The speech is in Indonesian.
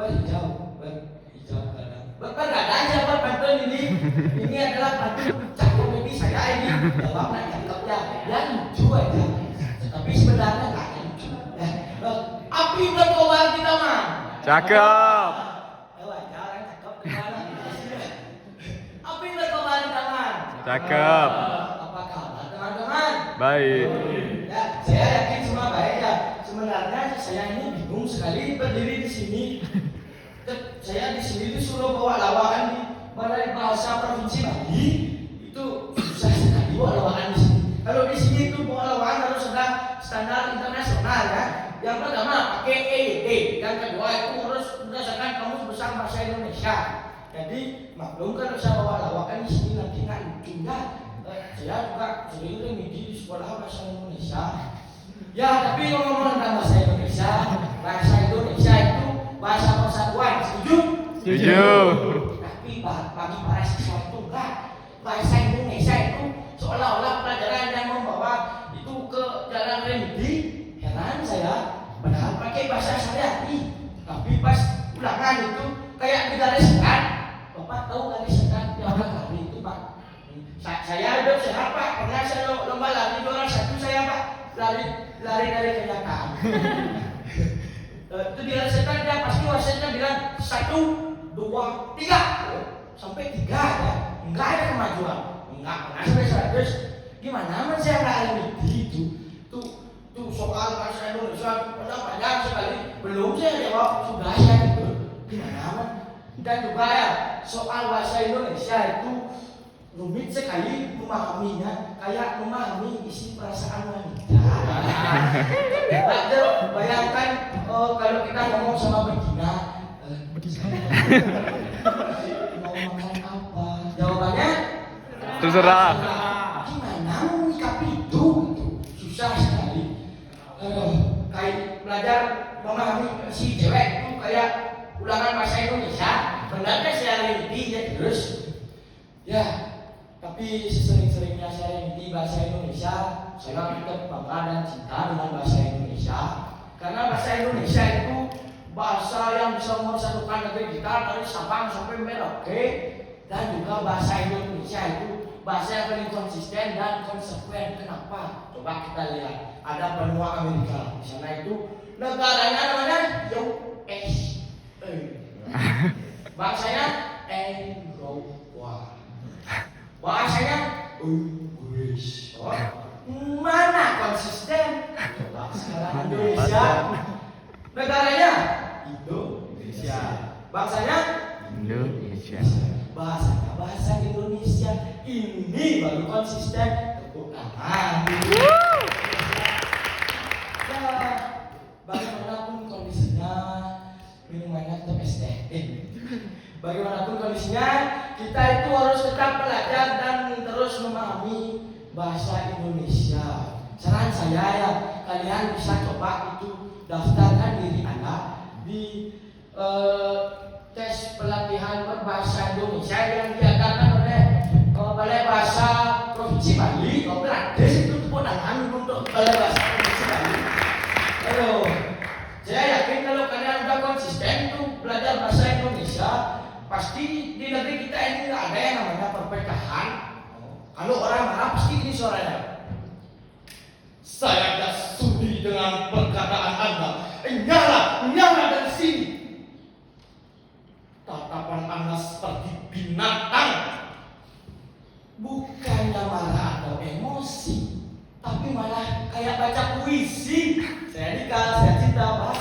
berhijau, berhijau kadang. Berkata aja Pak pantun ini. Ini adalah pantun cakap ini saya ini. Jawabnya cakapnya ya lucu aja. Tapi sebenarnya nggak lucu. Api berkobar kita mah. Cakep. Wajar cakep gimana? Api berkobar kita mah. Cakep. Apa kabar teman-teman? Baik. Ya, saya yakin semua baik ya. Sebenarnya saya ini bingung sekali berdiri di sini. Saya di sini disuruh bawa lawakan di Balai Bahasa Provinsi Bali. Itu susah sekali bawa lawakan di sini. Kalau di sini itu bawa lawakan harus ada standar internasional ya. Yang pertama pakai EYT, yang kedua itu harus berdasarkan kamus besar bahasa Indonesia. Jadi maklum kalau saya bawa lawakan di sini nanti nggak lucu ya. Saya juga sering remedi di sekolah bahasa Indonesia. Ya, tapi ngomong tentang bahasa Indonesia itu bahasa persatuan, setuju? Setuju. Tapi bagi para siswa itu enggak. Bahasa Indonesia itu seolah-olah pelajaran yang membawa itu ke jalan remedi. Heran saya, padahal pakai bahasa sehari-hari. Tapi pas ulangan itu kayak di garis sekat. Bapak tahu garis sekat yang hari itu Pak? Saya hidup sehat Pak, pernah saya lomba lari juara 1 saya Pak. Lari dari kenyataan. Itu di garis sekat dia pasti wasitnya bilang 1, 2, 3 sampai 3 ya. Enggak ada kemajuan. Enggak pernah sampai 100. Gimana man saya nggak remedi itu? Tuh soal bahasa Indonesia panjang sekali. Belum saya jawab sudah ya gitu. Gimana man? Dan juga ya soal bahasa Indonesia itu rumit sekali memahaminya, kayak memahami isi perasaan wanita. Bayangkan kalau kita ngomong sama betina, mau makan apa? Jawabannya Terserah. Gimana menyikapi itu? Susah sekali. Kayak belajar memahami si cewek itu kayak ulangan bahasa Indonesia. Benarnya saya remedi ya terus. Ya, tapi sesering-seringnya saya remedi bahasa Indonesia, saya tetap bangga dan cinta dengan bahasa Indonesia. Karena bahasa Indonesia itu bahasa yang bisa mempersatukan negeri kita dari Sabang sampai Merauke. Dan juga bahasa Indonesia itu bahasa yang paling konsisten dan konsekuen. Kenapa? Coba kita lihat. Ada benua Amerika. Di sana itu negaranya namanya USA. Bangsanya Eropa. Bahasanya Inggris. Mana konsisten? Coba sekarang Indonesia. Negaranya Indonesia. Bangsanya Indonesia. Bahasanya bahasa Indonesia. Ini baru konsisten. Tepuk tangan. Ya, bagaimanapun kondisinya, minumannya tetap es teh. Bagaimanapun kondisinya, kita itu harus tetap belajar dan terus memahami bahasa Indonesia. Saran saya ya, kalian bisa coba itu daftarkan diri Anda di tes pelatihan berbahasa Indonesia yang diadakan oleh Balai Bahasa Provinsi Bali. Gratis itu kewenangan untuk Balai Bahasa Provinsi Bali. Aduh, saya yakin kalau kalian udah konsisten tuh belajar bahasa Indonesia, pasti di negeri kita ini nggak ada yang namanya perpecahan. Kalau orang marah pasti ini suaranya. Saya tidak sudi dengan perkataan Anda. Nyala dari sini. Tatapan Anda seperti binatang. Bukannya marah atau emosi, tapi malah kayak baca puisi. Saya nikah, saya cinta.